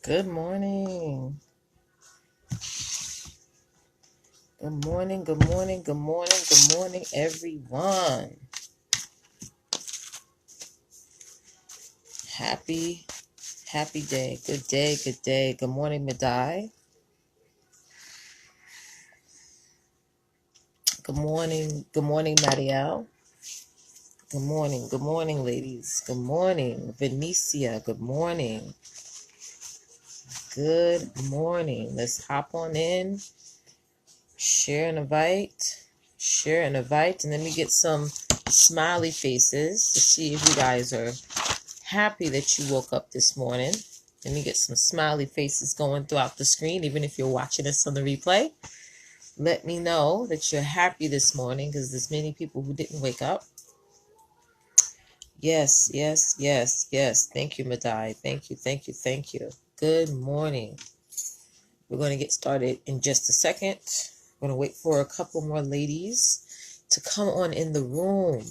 Good morning. Good morning. Good morning. Good morning. Good morning, everyone. Happy, happy day. Good day. Good day. Good morning, Madai. Good morning. Good morning, Marielle. Good morning. Good morning, ladies. Good morning, Venicia. Good morning. Good morning. Let's hop on in. Share and invite. Share and invite. And let me get some smiley faces to see if you guys are happy that you woke up this morning. Let me get some smiley faces going throughout the screen, even if you're watching this on the replay. Let me know that you're happy this morning because there's many people who didn't wake up. Yes, yes, yes, yes. Thank you, Madai. Thank you, thank you, thank you. Good morning. We're going to get started in just a second. We're going to wait for a couple more ladies to come on in the room.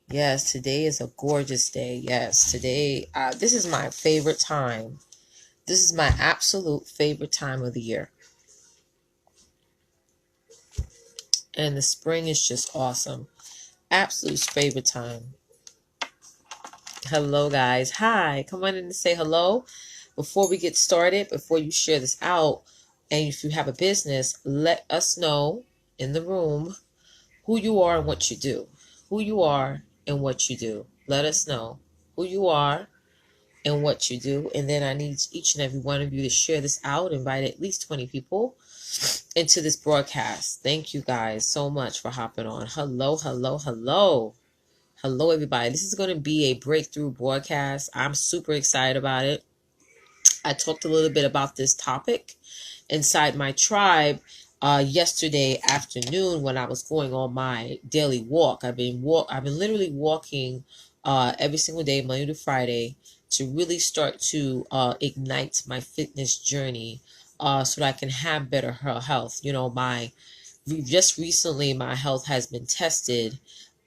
Yes, today is a gorgeous day. Yes, today, this is my favorite time. This is my absolute favorite time of the year. And the spring is just awesome. Absolute favorite time. Hello, guys. Hi. Come on in and say hello. Before we get started, before you share this out, and if you have a business, let us know in the room who you are and what you do. Who you are and what you do. Let us know who you are and what you do. And then I need each and every one of you to share this out. Invite at least 20 people into this broadcast. Thank you guys so much for hopping on. Hello, hello, hello. Hello, everybody. This is going to be a breakthrough broadcast. I'm super excited about it. I talked a little bit about this topic inside my tribe yesterday afternoon when I was going on my daily walk. I've been literally walking every single day, Monday to Friday, to really start to ignite my fitness journey so that I can have better health. You know, just recently my health has been tested,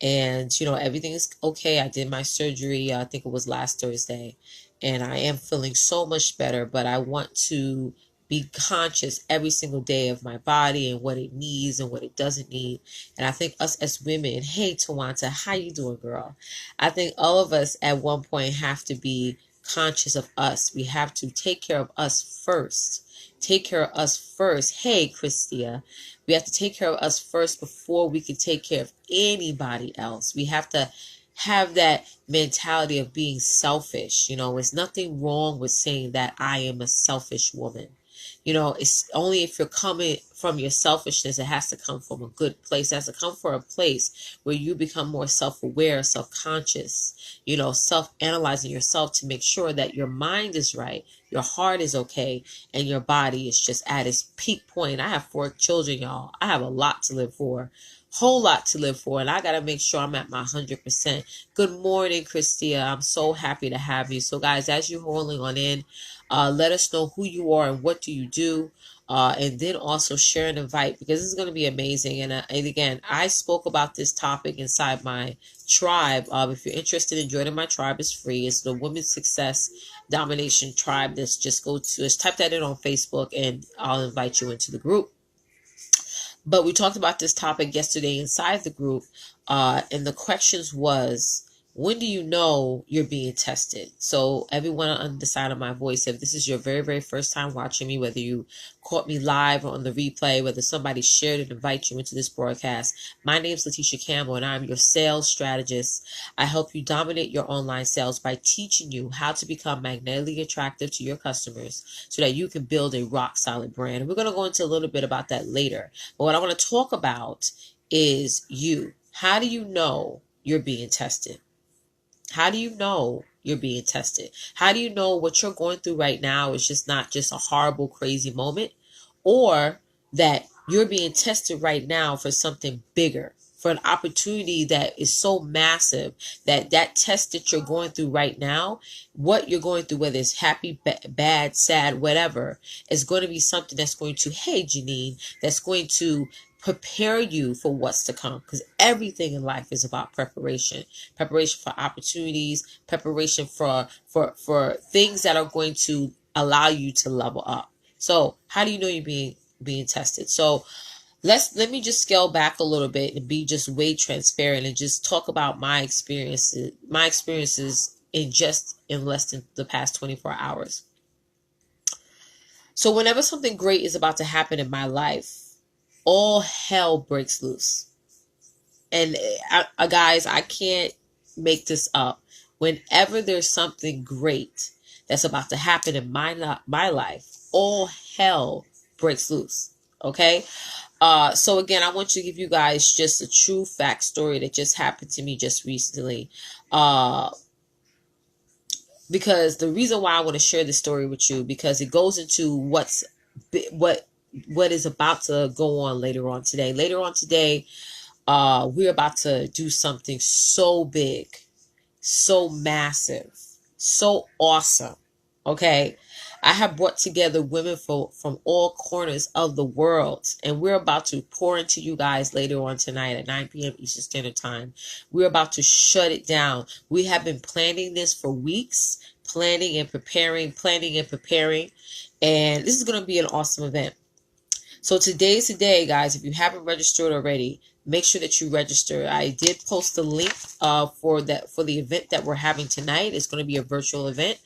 and everything is okay. I did my surgery, I think it was last Thursday, and I am feeling so much better, but I want to be conscious every single day of my body and what it needs and what it doesn't need. And I think us as women, hey Tawanta, how you doing, girl? I think all of us at one point have to be conscious of us. We have to take care of us first. Take care of us first. Hey, Christia. We have to take care of us first before we can take care of anybody else. We have to have that mentality of being selfish. There's nothing wrong with saying that I am a selfish woman. It's only if you're coming from your selfishness, it has to come from a good place. It has to come from a place where you become more self-aware, self-conscious, self-analyzing yourself to make sure that your mind is right, your heart is okay, and your body is just at its peak point. I have 4 children, y'all. I have a lot to live for. Whole lot to live for, and I gotta make sure I'm at my 100%. Good morning, Christia. I'm so happy to have you. So guys, as you're rolling on in, let us know who you are and what do you do, and then also share and invite, because this is going to be amazing. And again, I spoke about this topic inside my tribe. If you're interested in joining my tribe, it's free. It's the Women's Success Domination Tribe. Just type that in on Facebook and I'll invite you into the group. But we talked about this topic yesterday inside the group, and the questions was, when do you know you're being tested? So everyone on the side of my voice, if this is your very, very first time watching me, whether you caught me live or on the replay, whether somebody shared and invite you into this broadcast, my name is Letitia Campbell and I'm your sales strategist. I help you dominate your online sales by teaching you how to become magnetically attractive to your customers so that you can build a rock solid brand. And we're going to go into a little bit about that later. But what I want to talk about is you. How do you know you're being tested? How do you know you're being tested? How do you know what you're going through right now is just not just a horrible, crazy moment, or that you're being tested right now for something bigger, for an opportunity that is so massive that test that you're going through right now, what you're going through, whether it's happy, bad, sad, whatever, is going to be something that's going to, hey, Janine, that's going to prepare you for what's to come, because everything in life is about preparation for opportunities, preparation for things that are going to allow you to level up. So how do you know you're being tested? So let me just scale back a little bit and be just way transparent and just talk about my experiences in less than the past 24 hours. So whenever something great is about to happen in my life, all hell breaks loose. And guys, I can't make this up. Whenever there's something great that's about to happen in my life, all hell breaks loose. Okay? So again, I want to give you guys just a true fact story that just happened to me just recently. Because the reason why I want to share this story with you, because it goes into what is about to go on later on today. Later on today, we're about to do something so big, so massive, so awesome. Okay. I have brought together women from all corners of the world, and we're about to pour into you guys later on tonight at 9 p.m. Eastern Standard Time. We're about to shut it down. We have been planning this for weeks, planning and preparing, and this is going to be an awesome event. So today's the day, guys. If you haven't registered already, make sure that you register. I did post the link for the event that we're having tonight. It's going to be a virtual event.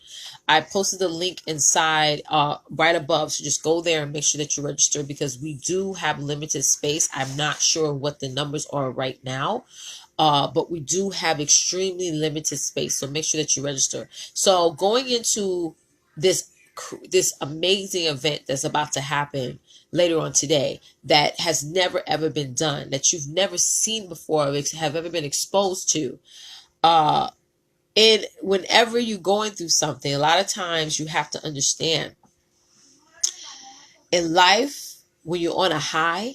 I posted the link inside right above. So just go there and make sure that you register, because we do have limited space. I'm not sure what the numbers are right now, but we do have extremely limited space. So make sure that you register. So going into this amazing event that's about to happen later on today, that has never ever been done, that you've never seen before, have ever been exposed to. And whenever you're going through something, a lot of times you have to understand, in life, when you're on a high,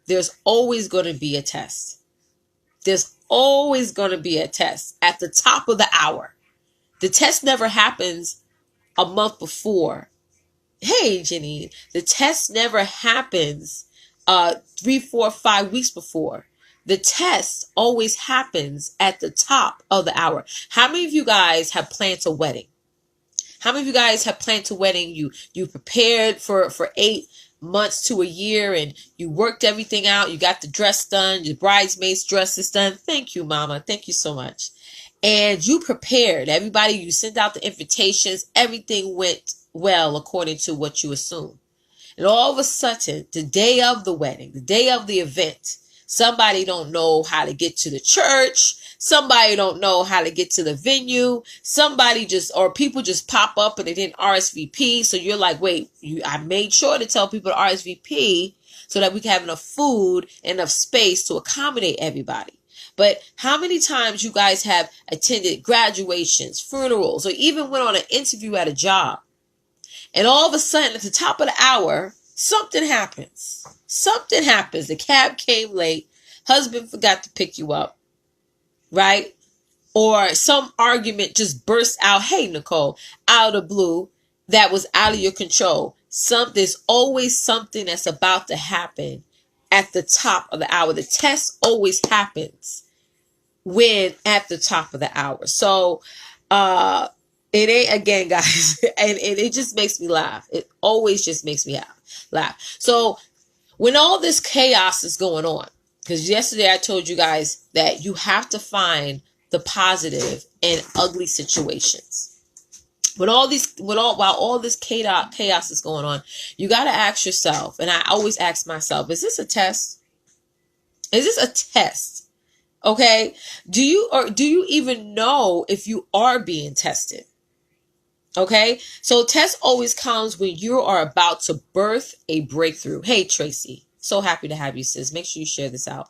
there's always going to be a test. There's always going to be a test at the top of the hour. The test never happens a month before. Hey, Janine, the test never happens 3, 4, 5 weeks before. The test always happens at the top of the hour. How many of you guys have planned a wedding? How many of you guys have planned a wedding? You prepared for 8 months to a year, and you worked everything out. You got the dress done. Your bridesmaids' dress is done. Thank you, Mama. Thank you so much. And you prepared everybody. You sent out the invitations. Everything went well according to what you assumed. And all of a sudden, the day of the wedding, the day of the event, somebody don't know how to get to the church. Somebody don't know how to get to the venue. Or people just pop up and they didn't RSVP. So you're like, wait, I made sure to tell people to RSVP so that we can have enough food, enough space to accommodate everybody. But how many times you guys have attended graduations, funerals, or even went on an interview at a job, and all of a sudden at the top of the hour, something happens. Something happens. The cab came late. Husband forgot to pick you up. Right? Or some argument just burst out. Hey, Nicole, out of the blue, that was out of your control. There's always something that's about to happen at the top of the hour. The test always happens when at the top of the hour. So, it ain't, again, guys, and it just makes me laugh. It always just makes me laugh. So when all this chaos is going on, because yesterday I told you guys that you have to find the positive in ugly situations. While all this chaos is going on, you got to ask yourself, and I always ask myself, is this a test? Is this a test? Okay. Do you even know if you are being tested? Okay. So test always comes when you are about to birth a breakthrough. Hey, Tracy, so happy to have you, sis. Make sure you share this out.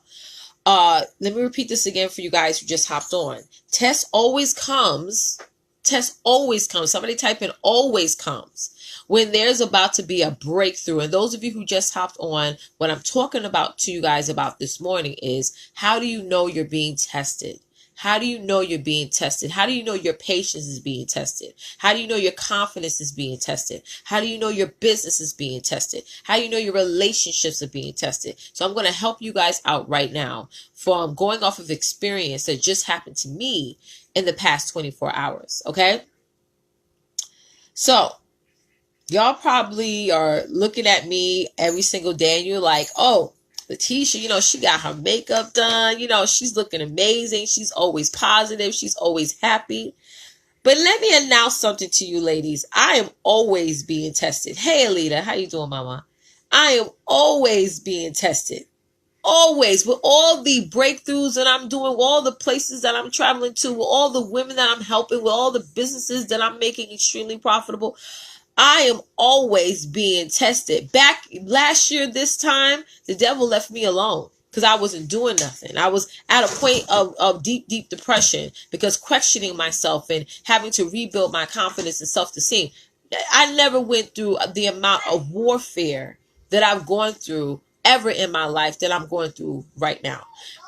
Let me repeat this again for you guys who just hopped on. Test always comes. Somebody type in always comes when there's about to be a breakthrough. And those of you who just hopped on, what I'm talking about to you guys about this morning is, how do you know you're being tested? How do you know you're being tested? How do you know your patience is being tested? How do you know your confidence is being tested? How do you know your business is being tested? How do you know your relationships are being tested? So I'm going to help you guys out right now from going off of experience that just happened to me in the past 24 hours. Okay. So y'all probably are looking at me every single day and you're like, oh, Letitia, she got her makeup done. She's looking amazing. She's always positive. She's always happy. But let me announce something to you ladies. I am always being tested. Hey, Alita, how you doing, mama? I am always being tested. Always. With all the breakthroughs that I'm doing, with all the places that I'm traveling to, with all the women that I'm helping, with all the businesses that I'm making extremely profitable, I am always being tested. Back last year, this time, the devil left me alone because I wasn't doing nothing. I was at a point of deep, deep depression because questioning myself and having to rebuild my confidence and self-esteem. I never went through the amount of warfare that I've gone through ever in my life that I'm going through right now.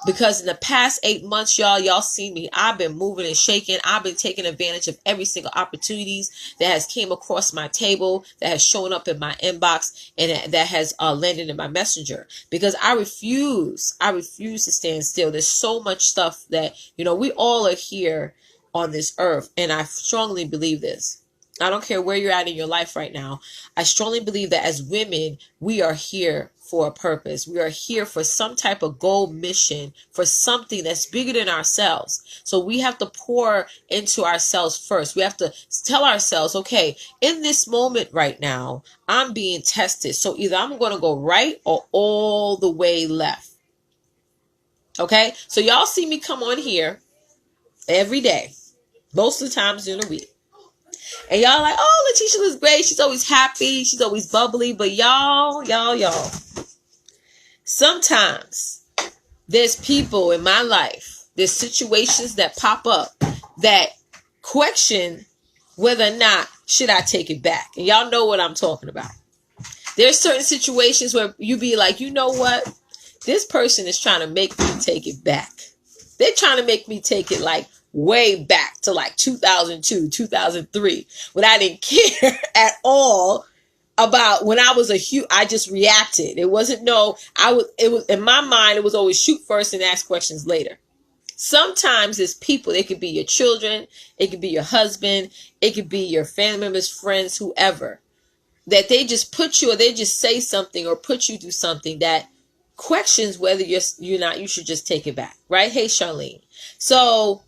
Because in the past 8 months, y'all see me. I've been moving and shaking. I've been taking advantage of every single opportunities that has came across my table, that has shown up in my inbox, and that has landed in my messenger. Because I refuse to stand still. There's so much stuff that, we all are here on this earth. And I strongly believe this. I don't care where you're at in your life right now. I strongly believe that as women, we are here for a purpose. We are here for some type of goal mission, for something that's bigger than ourselves. So we have to pour into ourselves first. We have to tell ourselves, okay, in this moment right now, I'm being tested. So either I'm going to go right or all the way left. Okay. So y'all see me come on here every day, most of the times during the week. And y'all like, oh, Letitia looks great. She's always happy. She's always bubbly. But y'all, sometimes there's people in my life, there's situations that pop up that question whether or not should I take it back. And y'all know what I'm talking about. There's certain situations where you be like, you know what? This person is trying to make me take it back. They're trying to make me take it like way back to like 2002, 2003, when I didn't care at all about when I was I just reacted. It was in my mind, it was always shoot first and ask questions later. Sometimes it's people, it could be your children, it could be your husband, it could be your family members, friends, whoever, that they just put you or they just say something or put you through something that questions whether you should just take it back. Right? Hey, Charlene. So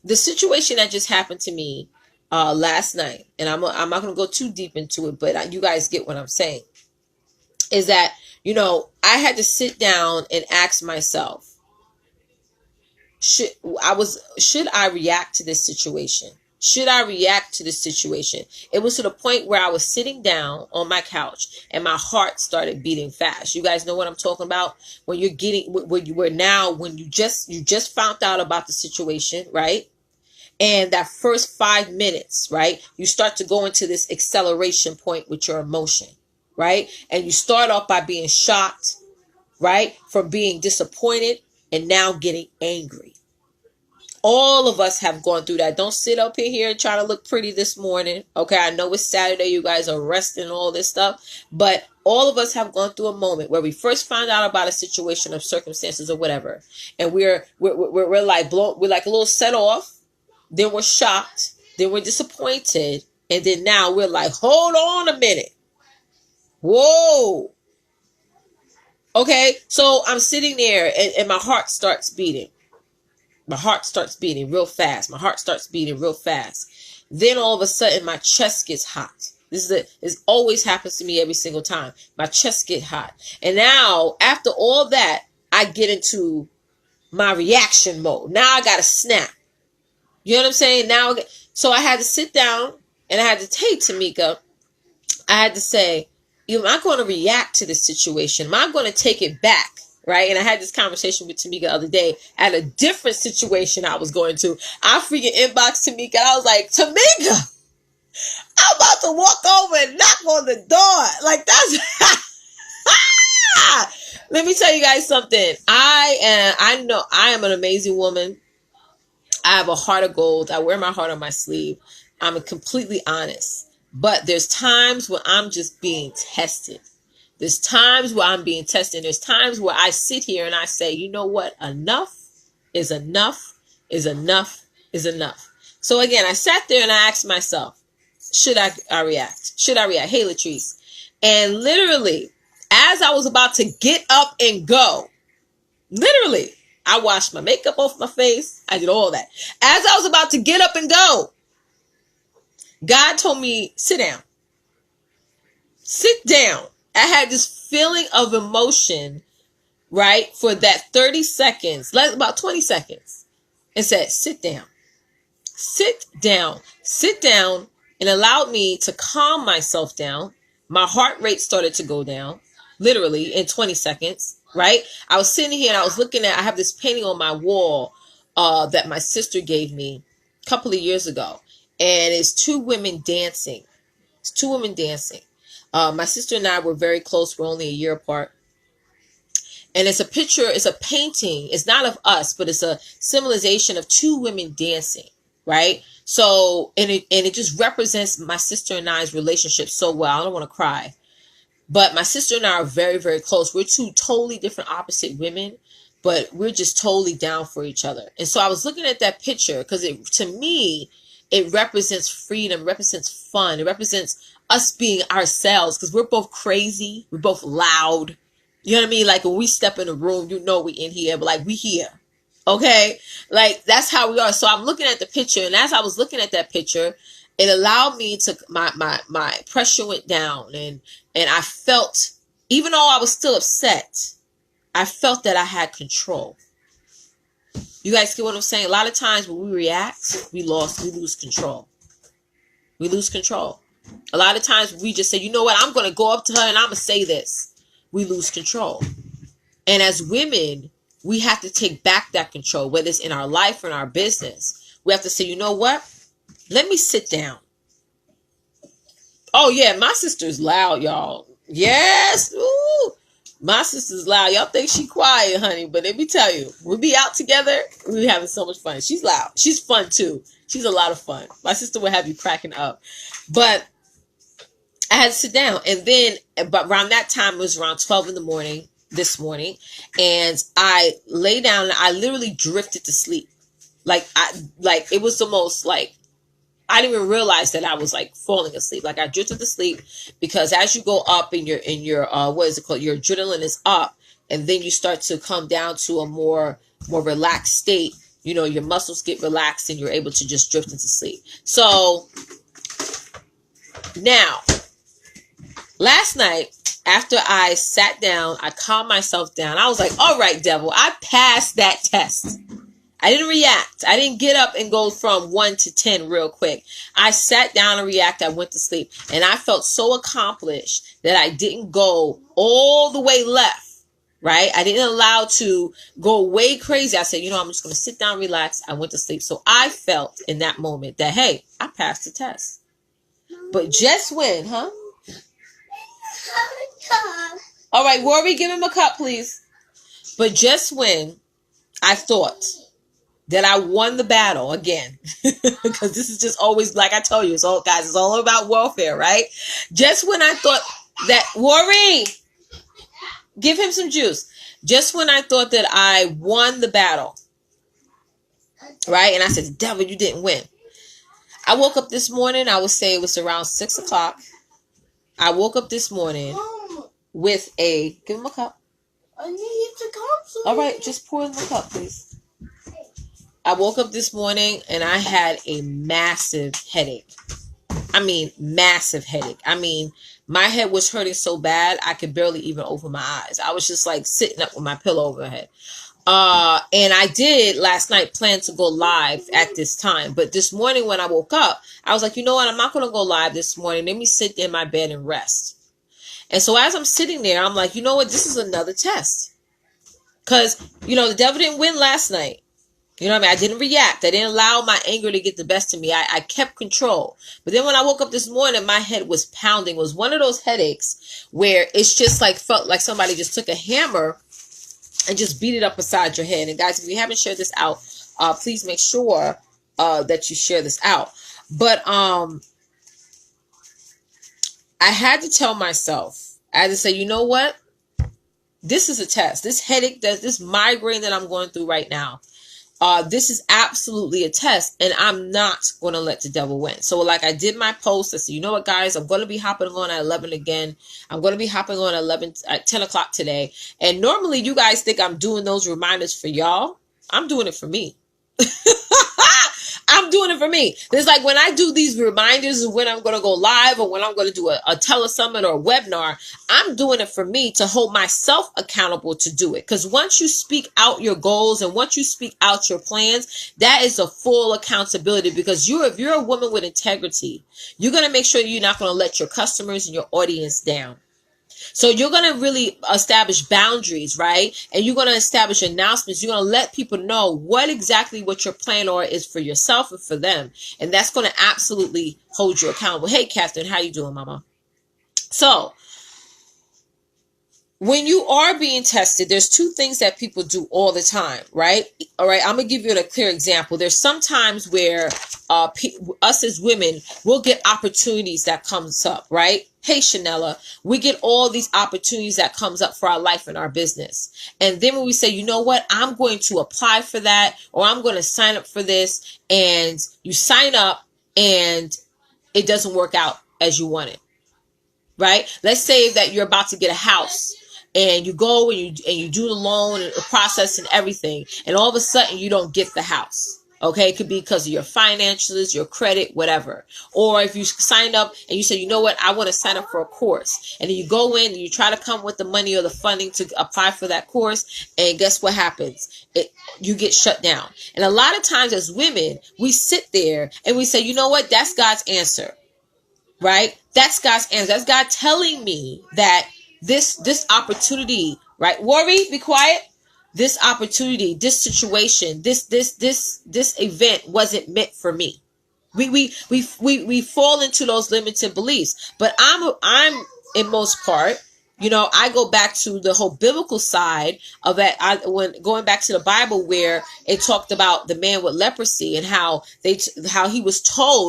the situation that just happened to me last night, and I'm not going to go too deep into it, but you guys get what I'm saying, is that, I had to sit down and ask myself, should I react to this situation? Should I react to this situation? It was to the point where I was sitting down on my couch and my heart started beating fast. You guys know what I'm talking about? When you just found out about the situation, right? And that first 5 minutes, right? You start to go into this acceleration point with your emotion, right? And you start off by being shocked, right? From being disappointed and now getting angry. All of us have gone through that. Don't sit up in here trying to look pretty this morning. Okay, I know it's Saturday. You guys are resting and all this stuff. But all of us have gone through a moment where we first find out about a situation of circumstances or whatever. And we're like we're like a little set off. Then we're shocked. Then we're disappointed. And then now we're like, hold on a minute. Whoa. Okay, so I'm sitting there and my heart starts beating. My heart starts beating real fast. Then all of a sudden my chest gets hot. This always happens to me every single time. My chest gets hot. And now after all that, I get into my reaction mode. Now I got to snap. You know what I'm saying? So I had to sit down and I had to tell Tamika, I had to say, am I going to react to this situation? Am I going to take it back? Right? And I had this conversation with Tamika the other day at a different situation I was going to. I freaking inboxed Tamika. I was like, Tamika, I'm about to walk over and knock on the door. Like that's, let me tell you guys something. I know I am an amazing woman. I have a heart of gold. I wear my heart on my sleeve. I'm completely honest. But there's times when I'm just being tested. There's times where I'm being tested. There's times where I sit here and I say, you know what? Enough is enough is enough is enough. So again, I sat there and I asked myself, should I react? Should I react? Hey, Latrice. And literally, as I was about to get up and go, literally, I washed my makeup off my face. I did all that. As I was about to get up and go, God told me, sit down. Sit down. I had this feeling of emotion, right, for that 30 seconds, about 20 seconds, and said, sit down. Sit down. Sit down, and allowed me to calm myself down. My heart rate started to go down, literally, in 20 seconds, right? I was sitting here and I was looking at, I have this painting on my wall that my sister gave me a couple of years ago. And it's two women dancing. It's two women dancing. My sister and I were very close. We're only a year apart. And it's a picture, it's a painting. It's not of us, but it's a symbolization of two women dancing, right? So, and it just represents my sister and I's relationship so well. I don't want to cry. But my sister and I are very, very close. We're two totally different opposite women, but we're just totally down for each other. And so I was looking at that picture because to me, it represents freedom, represents fun. It represents us being ourselves because we're both crazy. We're both loud. You know what I mean? Like when we step in a room, you know we in here, but like we here. Okay? Like that's how we are. So I'm looking at the picture, and as I was looking at that picture, it allowed me to, my pressure went down, and I felt, even though I was still upset, I felt that I had control. You guys get what I'm saying? A lot of times when we react, we lose control. We lose control. A lot of times we just say, you know what, I'm going to go up to her and I'm going to say this. We lose control. And as women, we have to take back that control, whether it's in our life or in our business. We have to say, you know what? Let me sit down. Oh, yeah, my sister's loud, y'all. Yes. Ooh. My sister's loud. Y'all think she quiet, honey, but let me tell you, we be out together, we having so much fun. She's loud. She's fun, too. She's a lot of fun. My sister will have you cracking up. But I had to sit down. And then, but around that time, it was around 12 in the morning, this morning, and I lay down and I literally drifted to sleep. Like it was the most, like, I didn't even realize that I was like falling asleep. Like I drifted to sleep because as you go up in your what is it called? Your adrenaline is up, and then you start to come down to a more relaxed state. You know, your muscles get relaxed and you're able to just drift into sleep. So now, last night, after I sat down, I calmed myself down. I was like, all right, devil, I passed that test. I didn't react. I didn't get up and go from 1 to 10 real quick. I sat down and reacted. I went to sleep. And I felt so accomplished that I didn't go all the way left, right? I didn't allow to go way crazy. I said, you know, I'm just going to sit down, relax. I went to sleep. So I felt in that moment that, hey, I passed the test. But just when, huh? All right, Rory, give him a cup, please. But just when I thought that I won the battle again, because this is just always, like I told you, it's all, guys, it's all about warfare, right? Just when I thought that, Rory, give him some juice. Just when I thought that I won the battle, right? And I said, devil, you didn't win. I woke up this morning, I would say it was around 6 o'clock. I woke up this morning with give him a cup. I need you to come. All right, just pour him a cup, please. I woke up this morning and I had a massive headache. I mean, massive headache. I mean, my head was hurting so bad, I could barely even open my eyes. I was just like sitting up with my pillow over my head. And I did last night plan to go live at this time. But this morning when I woke up, I was like, you know what? I'm not going to go live this morning. Let me sit in my bed and rest. And so as I'm sitting there, I'm like, you know what? This is another test. Because, you know, the devil didn't win last night. You know what I mean? I didn't react. I didn't allow my anger to get the best of me. I kept control. But then when I woke up this morning, my head was pounding. It was one of those headaches where it's just like felt like somebody just took a hammer and just beat it up beside your head. And guys, if you haven't shared this out, please make sure that you share this out. But I had to tell myself, I had to say, you know what? This is a test. This headache, this migraine that I'm going through right now, this is absolutely a test, and I'm not going to let the devil win. So like I did my post, I said, you know what, guys, I'm going to be hopping on at 11 again. I'm going to be hopping on at 10 o'clock today. And normally you guys think I'm doing those reminders for y'all. I'm doing it for me. I'm doing it for me. It's like when I do these reminders of when I'm going to go live or when I'm going to do a telesummit or a webinar, I'm doing it for me to hold myself accountable to do it. Because once you speak out your goals and once you speak out your plans, that is a full accountability, because if you're a woman with integrity, you're going to make sure you're not going to let your customers and your audience down. So you're going to really establish boundaries, right? And you're going to establish announcements. You're going to let people know what your plan or is for yourself and for them. And that's going to absolutely hold you accountable. Hey, Catherine, how you doing, mama? So when you are being tested, there's two things that people do all the time, right? All right, I'm going to give you a clear example. There's some times where us as women will get opportunities that comes up, right? Hey, Chanella, we get all these opportunities that comes up for our life and our business. And then when we say, you know what, I'm going to apply for that, or I'm going to sign up for this, and you sign up and it doesn't work out as you want it, right? Let's say that you're about to get a house, and you go and you do the loan and the process and everything, and all of a sudden you don't get the house. Okay, it could be because of your financials, your credit, whatever. Or if you sign up and you say, you know what, I want to sign up for a course. And then you go in and you try to come with the money or the funding to apply for that course. And guess what happens? You get shut down. And a lot of times as women, we sit there and we say, you know what, that's God's answer, right? That's God's answer. That's God telling me that this opportunity, right? Worry, be quiet. This opportunity, this situation, this event wasn't meant for me. We fall into those limited beliefs. But I'm in most part, you know, I go back to the whole biblical side of that. When going back to the Bible, where it talked about the man with leprosy and how he was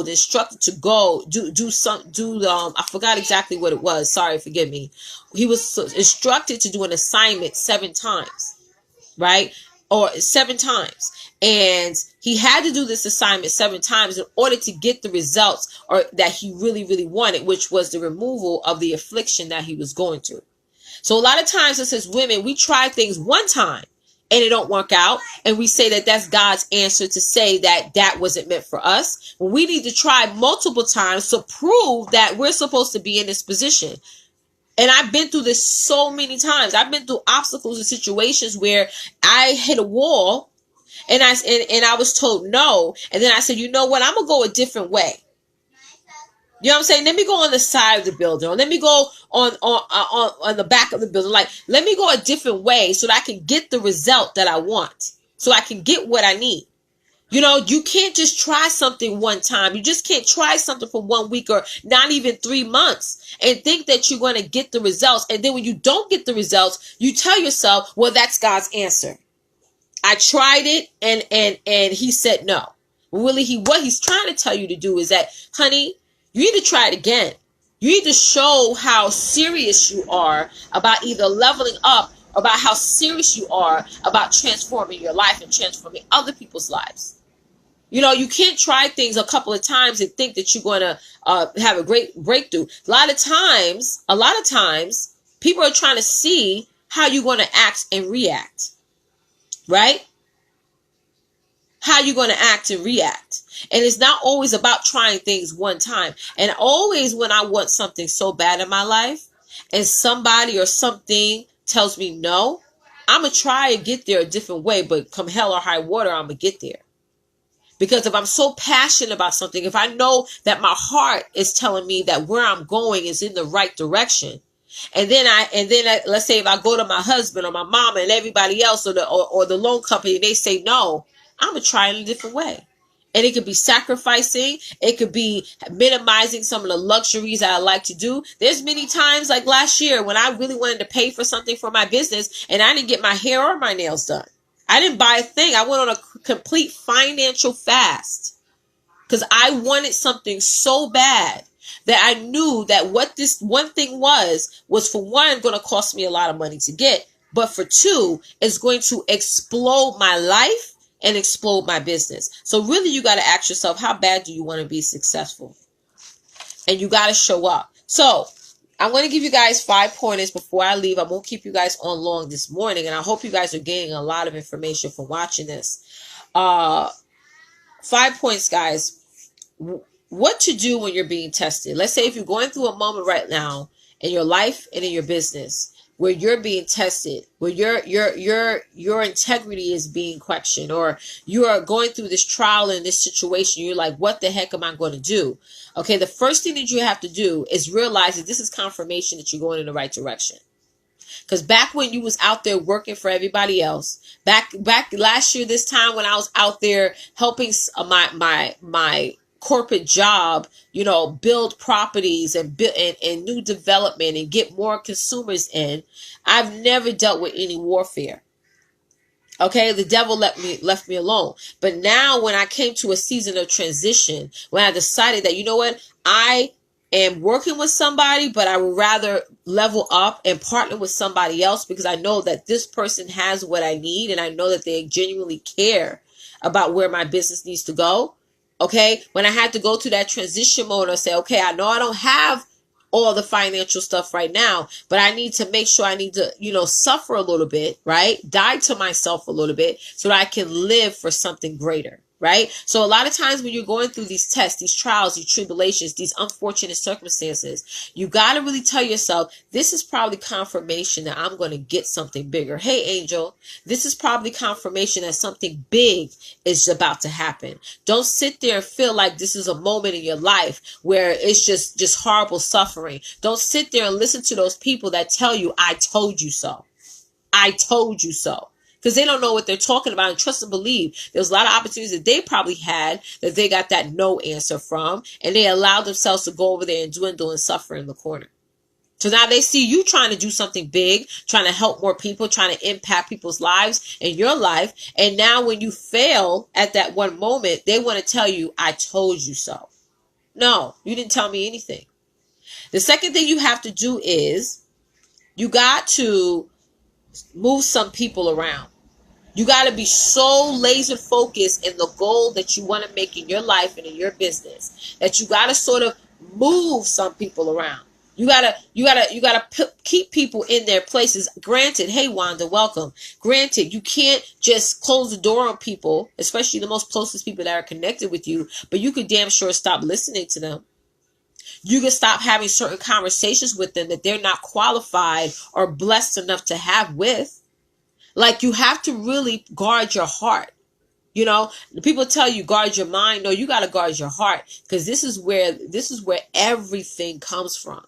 instructed to go I forgot exactly what it was. Sorry, forgive me. He was instructed to do an assignment 7 times. Right? Or 7 times. And he had to do this assignment 7 times in order to get the results or that he really, really wanted, which was the removal of the affliction that he was going through. So a lot of times us as women, we try things 1 time and it don't work out. And we say that that's God's answer to say that wasn't meant for us. When we need to try multiple times to prove that we're supposed to be in this position. And I've been through this so many times. I've been through obstacles and situations where I hit a wall and I was told no. And then I said, you know what? I'm going to go a different way. You know what I'm saying? Let me go on the side of the building, or let me go on the back of the building. Like, let me go a different way so that I can get the result that I want, so I can get what I need. You know, you can't just try something 1 time. You just can't try something for 1 week or not even 3 months and think that you're going to get the results. And then when you don't get the results, you tell yourself, well, that's God's answer. I tried it and he said no. Really, what he's trying to tell you to do is that, honey, you need to try it again. You need to show how serious you are about either leveling up, about how serious you are about transforming your life and transforming other people's lives. You know, you can't try things a couple of times and think that you're going to have a great breakthrough. A lot of times, people are trying to see how you're going to act and react, right? How you're going to act and react. And it's not always about trying things 1 time. And always when I want something so bad in my life and somebody or something tells me no, I'm going to try and get there a different way. But come hell or high water, I'm going to get there. Because if I'm so passionate about something, if I know that my heart is telling me that where I'm going is in the right direction, and then let's say if I go to my husband or my mama and everybody else or the loan company, they say no, I'm gonna try it in a different way. And it could be sacrificing. It could be minimizing some of the luxuries that I like to do. There's many times like last year when I really wanted to pay for something for my business and I didn't get my hair or my nails done. I didn't buy a thing. I went on a complete financial fast because I wanted something so bad that I knew that what this one thing was for one, going to cost me a lot of money to get, but for two, it's going to explode my life and explode my business. So really, you got to ask yourself, how bad do you want to be successful? And you got to show up. So I'm going to give you guys 5 pointers before I leave. I won't keep you guys on long this morning, and I hope you guys are gaining a lot of information from watching this. 5 points, guys. What to do when you're being tested. Let's say if you're going through a moment right now in your life and in your business where you're being tested, where your integrity is being questioned, or you are going through this trial in this situation, you're like, what the heck am I going to do? Okay, the first thing that you have to do is realize that this is confirmation that you're going in the right direction. Because back when you was out there working for everybody else, back last year this time when I was out there helping my corporate job, build properties and new development and get more consumers in, I've never dealt with any warfare. Okay, the devil left me alone. But now when I came to a season of transition, when I decided that, you know what, I am working with somebody, but I would rather level up and partner with somebody else because I know that this person has what I need and I know that they genuinely care about where my business needs to go. Okay, when I had to go to that transition mode and say, okay, I know I don't have all the financial stuff right now, but I need to make sure I need to, suffer a little bit, right? Die to myself a little bit so that I can live for something greater, right? So a lot of times when you're going through these tests, these trials, these tribulations, these unfortunate circumstances, you got to really tell yourself, this is probably confirmation that I'm going to get something bigger. Hey, Angel, this is probably confirmation that something big is about to happen. Don't sit there and feel like this is a moment in your life where it's just horrible suffering. Don't sit there and listen to those people that tell you, I told you so. I told you so. Because they don't know what they're talking about. And trust and believe, there's a lot of opportunities that they probably had that they got that no answer from. And they allowed themselves to go over there and dwindle and suffer in the corner. So now they see you trying to do something big, trying to help more people, trying to impact people's lives and your life. And now when you fail at that one moment, they want to tell you, I told you so. No, you didn't tell me anything. The second thing you have to do is you got to move some people around. You got to be so laser focused in the goal that you want to make in your life and in your business that you got to sort of move some people around. You gotta keep people in their places. Granted, hey Wanda, welcome. Granted, you can't just close the door on people, especially the most closest people that are connected with you, but you could damn sure stop listening to them. You can stop having certain conversations with them that they're not qualified or blessed enough to have with. Like, you have to really guard your heart. People tell you guard your mind. No, you got to guard your heart, because this is where everything comes from.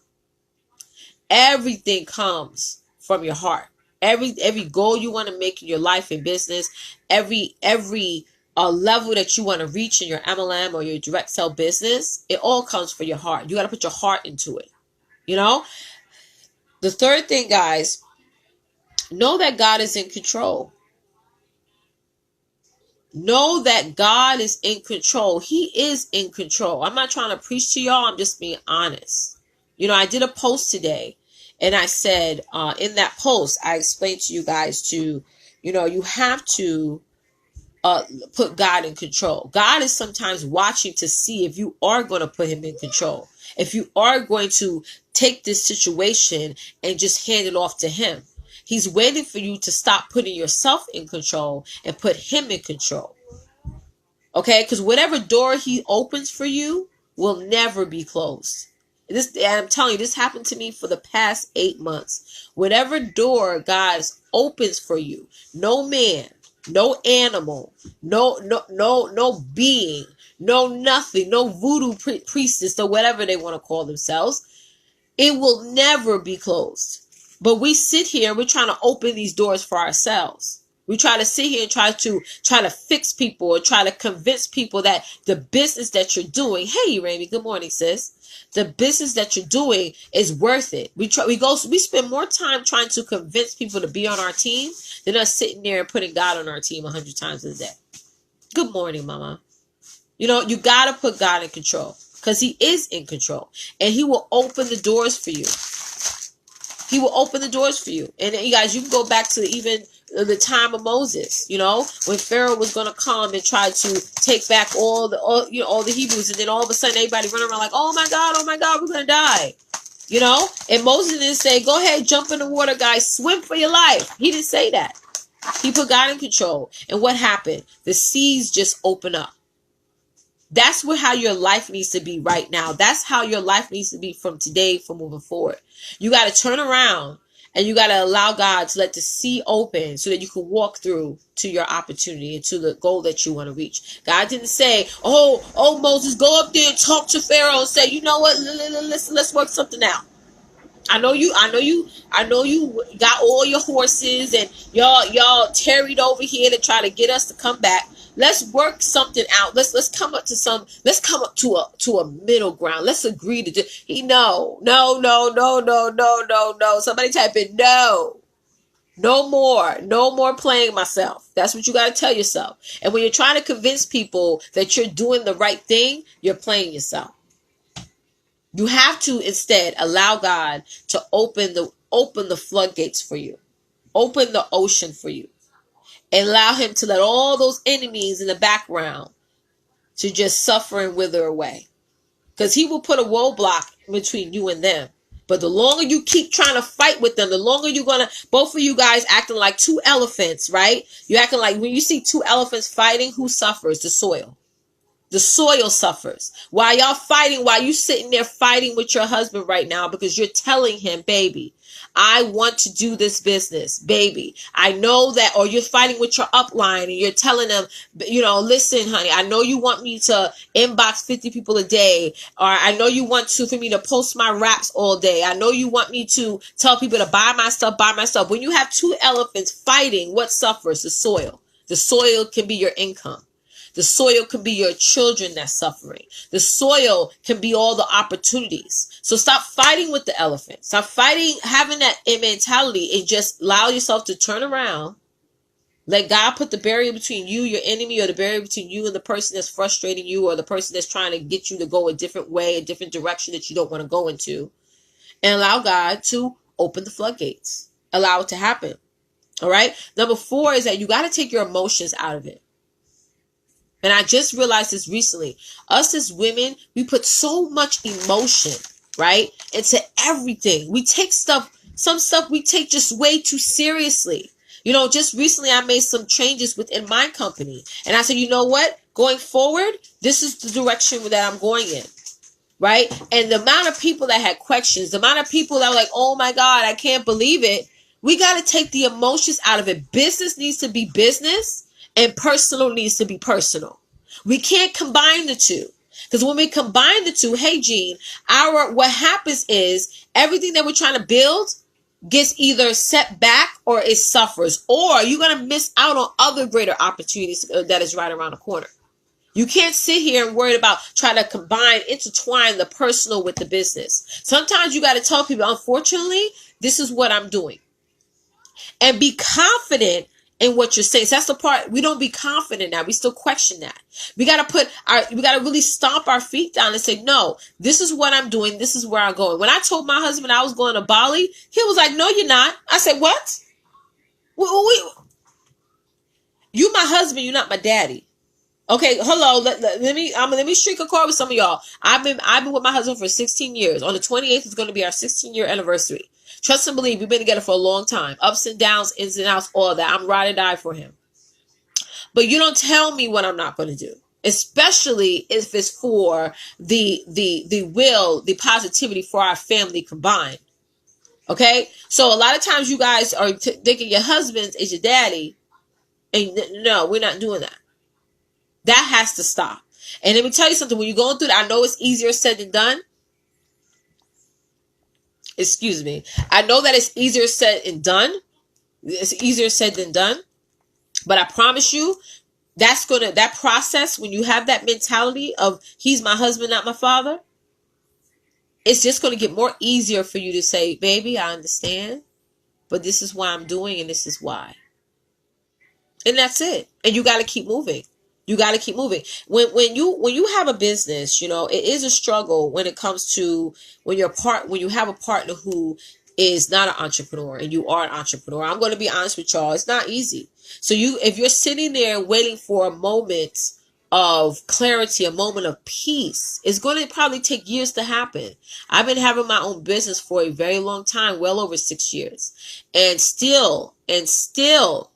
Everything comes from your heart. Every goal you want to make in your life and business, every level that you want to reach in your MLM or your direct sell business, it all comes from your heart. You got to put your heart into it. The third thing, guys, know that God is in control. Know that God is in control. He is in control. I'm not trying to preach to y'all. I'm just being honest. I did a post today, and I said, in that post, I explained to you guys you have to put God in control. God is sometimes watching to see if you are going to put him in control. If you are going to take this situation and just hand it off to him. He's waiting for you to stop putting yourself in control and put him in control. Okay? Because whatever door he opens for you will never be closed. And I'm telling you, this happened to me for the past 8 months. Whatever door God opens for you, no man, no animal, no being, no nothing, no voodoo priestess or whatever they want to call themselves, it will never be closed. But we sit here, we're trying to open these doors for ourselves. We try to sit here and try to fix people or try to convince people that the business that you're doing, hey Ramy, good morning, sis. The business that you're doing is worth it. We spend more time trying to convince people to be on our team than us sitting there and putting God on our team 100 times a day. Good morning, mama. You know, you got to put God in control because he is in control and he will open the doors for you. He will open the doors for you. And you guys, you can go back to even the time of Moses, you know, when Pharaoh was going to come and try to take back all the Hebrews. And then all of a sudden, everybody running around like, oh my God, we're going to die. You know, and Moses didn't say, go ahead, jump in the water, guys, swim for your life. He didn't say that. He put God in control. And what happened? The seas just open up. That's how your life needs to be right now. That's how your life needs to be from today, from moving forward. You got to turn around and you got to allow God to let the sea open so that you can walk through to your opportunity and to the goal that you want to reach. God didn't say, oh, Moses, go up there and talk to Pharaoh and say, you know what? Let's work something out. I know you got all your horses and y'all tarried over here to try to get us to come back. Let's work something out. Let's come up to a middle ground. Let's agree to do. No. Somebody type in no. No more playing myself. That's what you got to tell yourself. And when you're trying to convince people that you're doing the right thing, you're playing yourself. You have to instead allow God to open the floodgates for you. Open the ocean for you. And allow him to let all those enemies in the background to just suffer and wither away. Because he will put a roadblock between you and them. But the longer you keep trying to fight with them, the longer you're going to, both of you guys acting like two elephants, right? You're acting like when you see two elephants fighting, who suffers? The soil. The soil suffers. While y'all fighting, while you sitting there fighting with your husband right now because you're telling him, baby, I want to do this business, baby. I know that, or you're fighting with your upline and you're telling them, you know, listen, honey, I know you want me to inbox 50 people a day, or I know you want for me to post my raps all day. I know you want me to tell people to buy my stuff. When you have two elephants fighting, what suffers? The soil. The soil can be your income. The soil can be your children that's suffering. The soil can be all the opportunities. So stop fighting with the elephant. Stop fighting, having that mentality, and just allow yourself to turn around. Let God put the barrier between you, your enemy, or the barrier between you and the person that's frustrating you, or the person that's trying to get you to go a different way, a different direction that you don't want to go into. And allow God to open the floodgates. Allow it to happen. All right. Number 4 is that you got to take your emotions out of it. And I just realized this recently. Us as women, we put so much emotion, right, into everything. We take some stuff we take just way too seriously. You know, just recently I made some changes within my company. And I said, you know what? Going forward, this is the direction that I'm going in. Right? And the amount of people that had questions, the amount of people that were like, oh my God, I can't believe it. We got to take the emotions out of it. Business needs to be business. And personal needs to be personal. We can't combine the two. Because when we combine the two, hey, Gene, what happens is everything that we're trying to build gets either set back or it suffers. Or you're going to miss out on other greater opportunities that is right around the corner. You can't sit here and worry about trying to intertwine the personal with the business. Sometimes you got to tell people, unfortunately, this is what I'm doing. And be confident in what you're saying. So that's the part. We don't be confident now. We still question that. We got to really stomp our feet down and say, no, this is what I'm doing. This is where I'm going. When I told my husband I was going to Bali, he was like, no, you're not. I said, what? You my husband. You're not my daddy. Okay. Hello. Let me strike a chord with some of y'all. I've been with my husband for 16 years. On the 28th is going to be our 16-year anniversary. Trust and believe, we've been together for a long time. Ups and downs, ins and outs, all that. I'm ride or die for him. But you don't tell me what I'm not going to do. Especially if it's for the positivity for our family combined. Okay? So a lot of times you guys are thinking your husband is your daddy. And no, we're not doing that. That has to stop. And let me tell you something. When you're going through that, I know it's easier said than done. Excuse me. I know that it's easier said and done. It's easier said than done. But I promise you, that process, when you have that mentality of he's my husband, not my father, it's just going to get more easier for you to say, baby, I understand, but this is why I'm doing and this is why. And that's it. And you got to keep moving. You got to keep moving. When you have a business, you know, it is a struggle when it comes to when you have a partner who is not an entrepreneur and you are an entrepreneur. I'm going to be honest with y'all. It's not easy. So if you're sitting there waiting for a moment of clarity, a moment of peace, it's going to probably take years to happen. I've been having my own business for a very long time, well over 6 years. And still,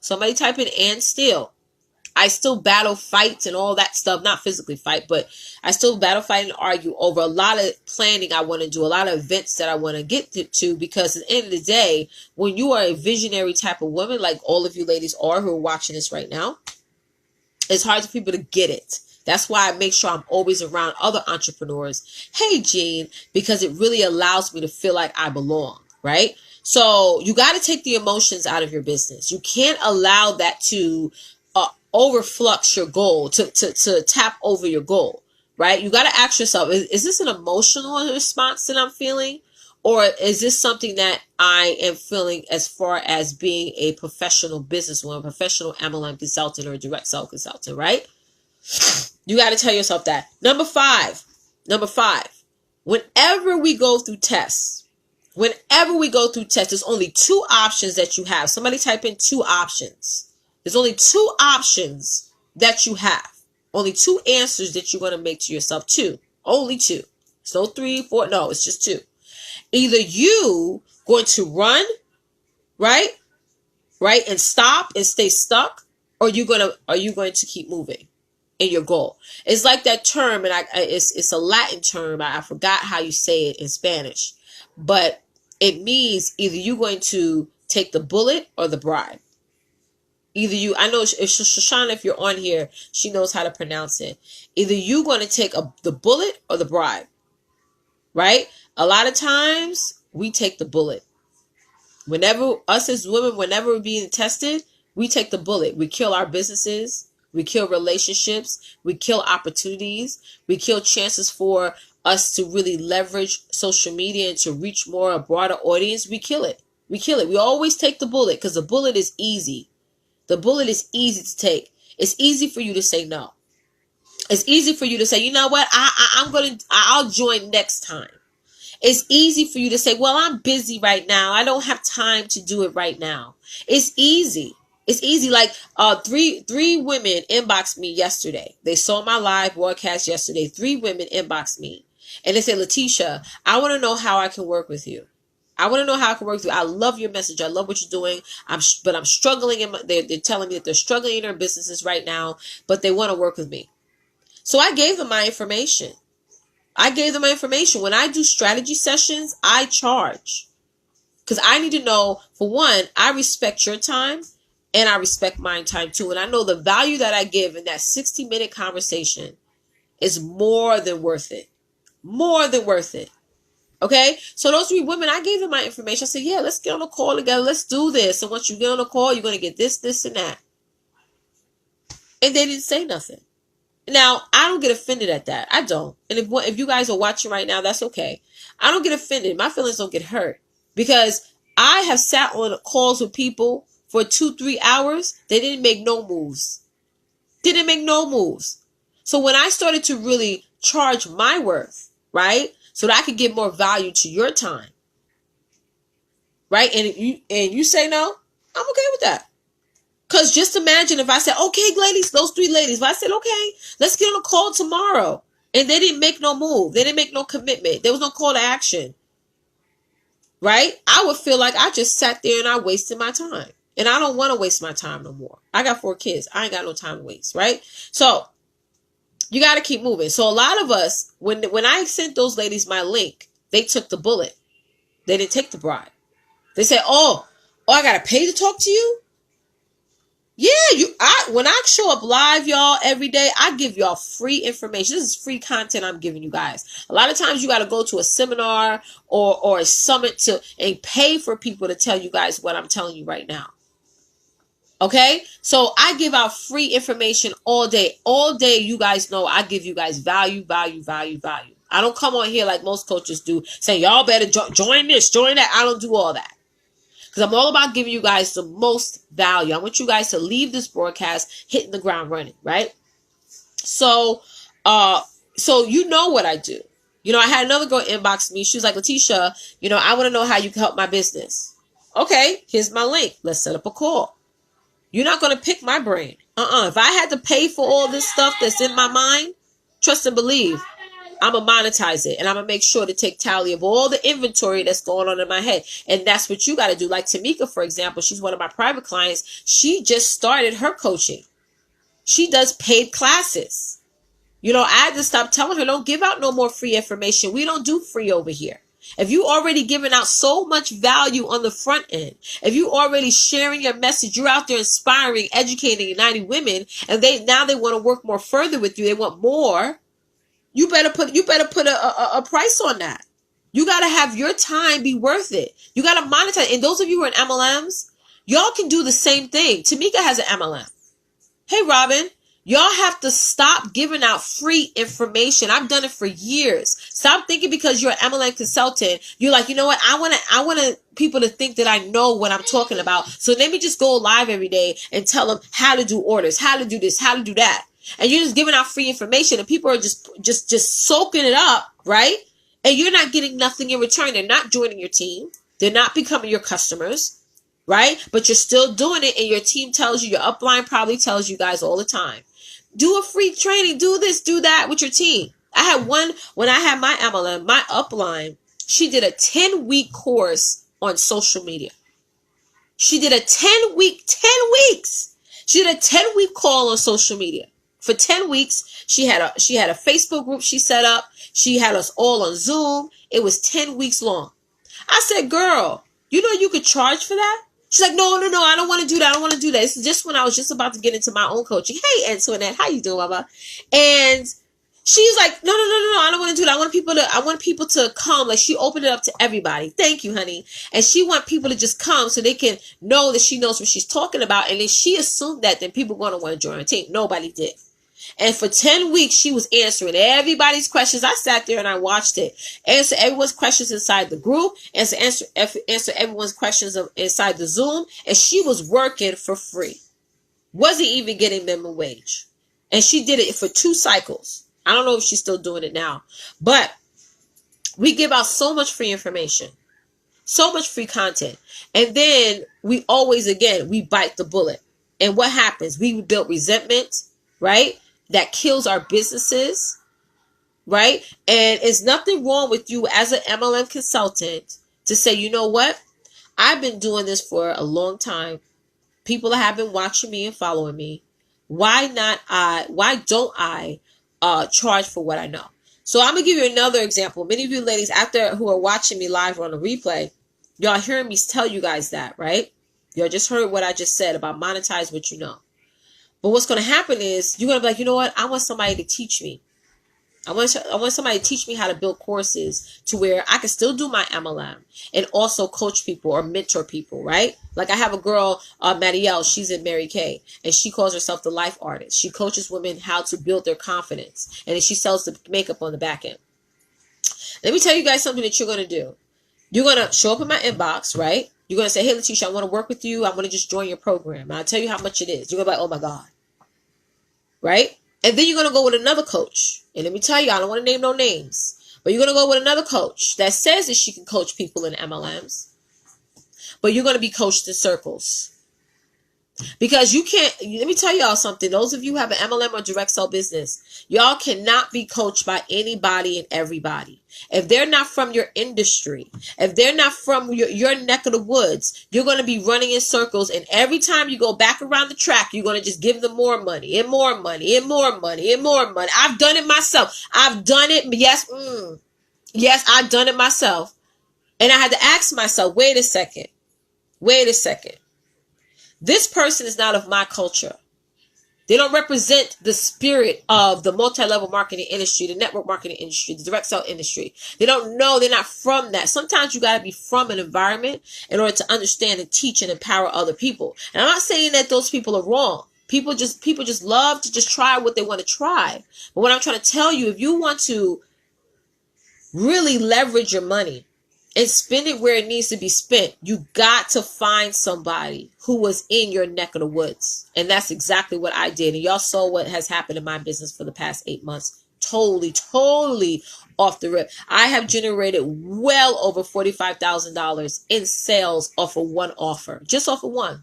somebody type in and still, I still battle fights and all that stuff, not physically fight, but I still battle fight and argue over a lot of planning I want to do, a lot of events that I want to get to, because at the end of the day, when you are a visionary type of woman, like all of you ladies are who are watching this right now, it's hard for people to get it. That's why I make sure I'm always around other entrepreneurs. Hey, Jean, because it really allows me to feel like I belong, right? So you got to take the emotions out of your business. You can't allow that to overflux your goal, to tap over your goal, right? You got to ask yourself, is this an emotional response that I'm feeling? Or is this something that I am feeling as far as being a professional businesswoman, a professional MLM consultant or a direct sell consultant, right? You got to tell yourself that. Number five, whenever we go through tests, there's only 2 options that you have. Somebody type in 2 options. There's only 2 options that you have. Only 2 answers that you're going to make to yourself. 2. Only 2. It's no 3, 4. No, it's just 2. Either you going to run, right, and stop and stay stuck, or are you going to keep moving in your goal? It's like that term, and it's a Latin term. I forgot how you say it in Spanish, but it means either you're going to take the bullet or the bribe. Either you, I know if Shoshana, if you're on here, she knows how to pronounce it. Either you're going to take the bullet or the bribe, right? A lot of times we take the bullet. Whenever us as women, whenever we're being tested, we take the bullet. We kill our businesses. We kill relationships. We kill opportunities. We kill chances for us to really leverage social media and to reach a broader audience. We kill it. We always take the bullet because the bullet is easy. The bullet is easy to take. It's easy for you to say no. It's easy for you to say, you know what? I'll join next time. It's easy for you to say, well, I'm busy right now. I don't have time to do it right now. It's easy. It's easy. Like three women inboxed me yesterday. They saw my live broadcast yesterday. 3 women inboxed me. And they said, Letitia, I want to know how I can work with you. I love your message. I love what you're doing. But I'm struggling. They're telling me that they're struggling in their businesses right now, but they want to work with me. So I gave them my information. When I do strategy sessions, I charge. Because I need to know, for one, I respect your time and I respect my time too. And I know the value that I give in that 60-minute conversation is more than worth it. More than worth it. Okay, so those 3 women, I gave them my information. I said, yeah, let's get on a call together. Let's do this. And once you get on a call, you're going to get this, this, and that. And they didn't say nothing. Now, I don't get offended at that. I don't. And if you guys are watching right now, that's okay. I don't get offended. My feelings don't get hurt. Because I have sat on calls with people for 2-3 hours. They didn't make no moves. So when I started to really charge my worth, right? So that I could give more value to your time. Right? And you say no, I'm okay with that. Because just imagine if I said, okay, ladies, those 3 ladies, if I said, okay, let's get on a call tomorrow. And they didn't make no move. They didn't make no commitment. There was no call to action. Right? I would feel like I just sat there and I wasted my time. And I don't want to waste my time no more. I got 4 kids. I ain't got no time to waste. Right? So you got to keep moving. So a lot of us, when I sent those ladies my link, they took the bullet. They didn't take the bribe. They said, oh, I got to pay to talk to you? Yeah, when I show up live, y'all, every day, I give y'all free information. This is free content I'm giving you guys. A lot of times you got to go to a seminar or a summit and pay for people to tell you guys what I'm telling you right now. Okay, so I give out free information all day. All day, you guys know I give you guys value, value, value, value. I don't come on here like most coaches do, saying y'all better join this, join that. I don't do all that because I'm all about giving you guys the most value. I want you guys to leave this broadcast hitting the ground running, right? So, so you know what I do. You know, I had another girl inbox me. She was like, Letitia, you know, I want to know how you can help my business. Okay, here's my link. Let's set up a call. You're not going to pick my brain. If I had to pay for all this stuff that's in my mind, trust and believe, I'm going to monetize it. And I'm going to make sure to take tally of all the inventory that's going on in my head. And that's what you got to do. Like Tamika, for example, she's one of my private clients. She just started her coaching. She does paid classes. You know, I had to stop telling her, don't give out no more free information. We don't do free over here. If you already giving out so much value on the front end, if you already sharing your message, you're out there inspiring, educating, uniting women, and they want to work more further with you. They want more. You better put a price on that. You got to have your time be worth it. You got to monetize. And those of you who are in MLMs, y'all can do the same thing. Tamika has an MLM. Hey, Robin. Y'all have to stop giving out free information. I've done it for years. Stop thinking because you're an MLM consultant, you're like, you know what? I want people to think that I know what I'm talking about. So let me just go live every day and tell them how to do orders, how to do this, how to do that. And you're just giving out free information and people are just soaking it up, right? And you're not getting nothing in return. They're not joining your team. They're not becoming your customers, right? But you're still doing it and your team tells you, your upline probably tells you guys all the time. Do a free training, do this, do that with your team. I had one, when I had my MLM, my upline, she did a 10-week course on social media. She did a 10 weeks. She did a 10-week call on social media. For 10 weeks, she had a Facebook group she set up. She had us all on Zoom. It was 10 weeks long. I said, girl, you know you could charge for that? She's like, no, I don't want to do that. I don't want to do that. This is just when I was just about to get into my own coaching. Hey, Antoinette, how you doing, Mama? And she's like, no, I don't want to do that. I want people to come. Like, she opened it up to everybody. Thank you, honey. And she want people to just come so they can know that she knows what she's talking about. And then she assumed that then people going to want to join her team. Nobody did. And for 10 weeks, she was answering everybody's questions. I sat there and I watched it. Answer everyone's questions inside the group. Answer everyone's questions inside the Zoom. And she was working for free. Wasn't even getting minimum wage. And she did it for 2 cycles. I don't know if she's still doing it now. But we give out so much free information. So much free content. And then we always, again, we bite the bullet. And what happens? We build resentment, right? That kills our businesses, right? And it's nothing wrong with you as an MLM consultant to say, you know what? I've been doing this for a long time. People have been watching me and following me. Why don't I charge for what I know? So I'm going to give you another example. Many of you ladies out there who are watching me live or on the replay, y'all hearing me tell you guys that, right? Y'all just heard what I just said about monetize what you know. But what's going to happen is you're going to be like, you know what? I want somebody to teach me. I want somebody to teach me how to build courses to where I can still do my MLM and also coach people or mentor people, right? Like I have a girl, Marielle, she's in Mary Kay, and she calls herself the life artist. She coaches women how to build their confidence, and then she sells the makeup on the back end. Let me tell you guys something that you're going to do. You're going to show up in my inbox, right? You're going to say, hey, Letitia, I want to work with you. I want to just join your program. And I'll tell you how much it is. You're going to be like, oh, my God. Right? And then you're going to go with another coach. And let me tell you, I don't want to name no names. But you're going to go with another coach that says that she can coach people in MLMs. But you're going to be coached in circles. Because you can't, let me tell y'all something. Those of you who have an MLM or direct sell business, y'all cannot be coached by anybody and everybody. If they're not from your industry, if they're not from your neck of the woods, you're going to be running in circles. And every time you go back around the track, you're going to just give them more money and more money and more money and more money. I've done it myself. I've done it. Yes. Yes, I've done it myself. And I had to ask myself, wait a second. This person is not of my culture. They don't represent the spirit of the multi-level marketing industry, the network marketing industry, the direct sell industry. They don't know. They're not from that. Sometimes you got to be from an environment in order to understand and teach and empower other people. And I'm not saying that those people are wrong. People just love to just try what they want to try. But what I'm trying to tell you, if you want to really leverage your money and spend it where it needs to be spent, you got to find somebody who was in your neck of the woods. And that's exactly what I did. And y'all saw what has happened in my business for the past 8 months. Totally off the rip. I have generated well over $45,000 in sales off of one offer. Just off of one.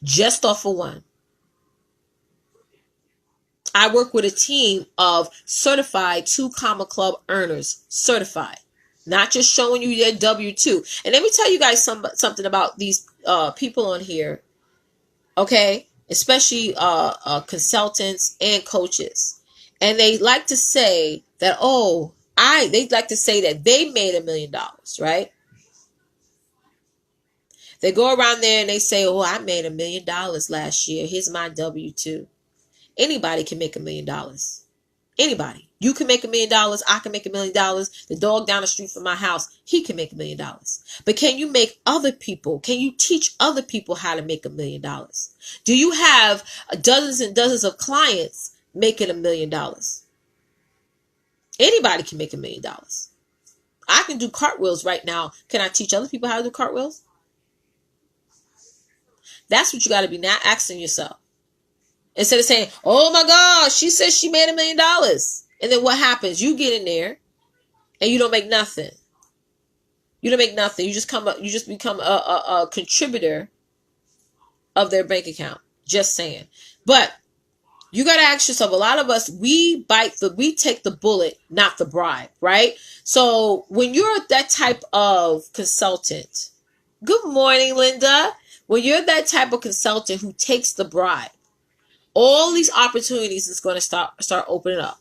Just off of one. I work with a team of certified 2 Comma Club earners. Certified. Not just showing you their W-2. And let me tell you guys something about these people on here. Okay? Especially consultants and coaches. And they like to say that, they like to say that they made $1 million, right? They go around there and they say, I made $1 million last year. Here's my W-2. Anybody can make $1 million. Anybody. You can make $1 million. I can make $1 million. The dog down the street from my house, he can make $1 million. But can you make other people? Can you teach other people how to make $1 million? Do you have dozens and dozens of clients making $1 million? Anybody can make $1 million. I can do cartwheels right now. Can I teach other people how to do cartwheels? That's what you got to be now asking yourself. Instead of saying, oh my God, she says she made $1 million. And then what happens? You get in there and you don't make nothing. You don't make nothing. You just become a contributor of their bank account. Just saying. But you got to ask yourself, a lot of us, we take the bullet, not the bribe, right? So when you're that type of consultant, good morning, Linda. When you're that type of consultant who takes the bribe, all these opportunities is going to start opening up.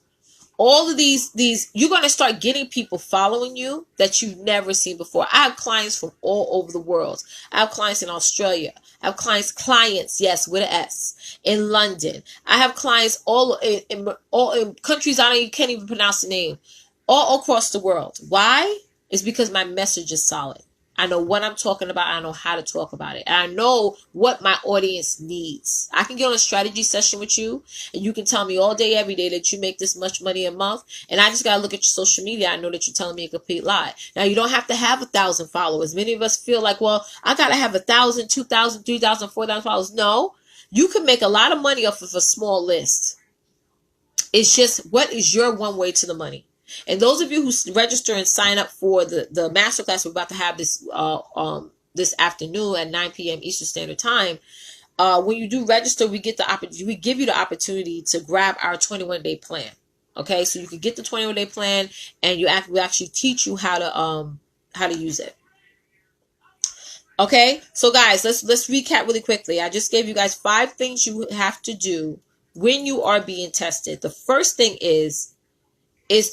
All of these, you're going to start getting people following you that you've never seen before. I have clients from all over the world. I have clients in Australia. I have clients, yes, with an S, in London. I have clients all in countries can't even pronounce the name, all across the world. Why? It's because my message is solid. I know what I'm talking about. I know how to talk about it. And I know what my audience needs. I can get on a strategy session with you and you can tell me all day, every day that you make this much money a month. And I just got to look at your social media. I know that you're telling me a complete lie. Now, you don't have to have 1,000 followers. Many of us feel like, well, I got to have 1,000, 2,000, 3,000, 4,000 followers. No, you can make a lot of money off of a small list. It's just, what is your one way to the money? And those of you who register and sign up for the masterclass we're about to have this afternoon at 9 p.m. Eastern Standard Time, when you do register, we give you the opportunity to grab our 21-day plan. Okay, so you can get the 21-day plan, and we actually teach you how to use it. Okay, so guys, let's recap really quickly. I just gave you guys 5 things you have to do when you are being tested. The first thing is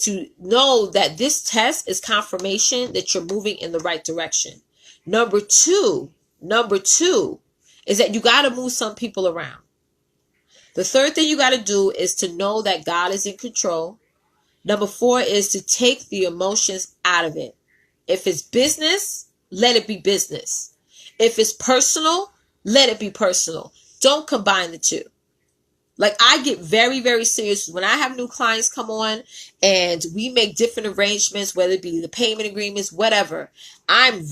to know that this test is confirmation that you're moving in the right direction. Number two is that you got to move some people around. The third thing you got to do is to know that God is in control. Number 4 is to take the emotions out of it. If it's business, let it be business. If it's personal, let it be personal. Don't combine the two. Like, I get very, very serious when I have new clients come on and we make different arrangements, whether it be the payment agreements, whatever. I'm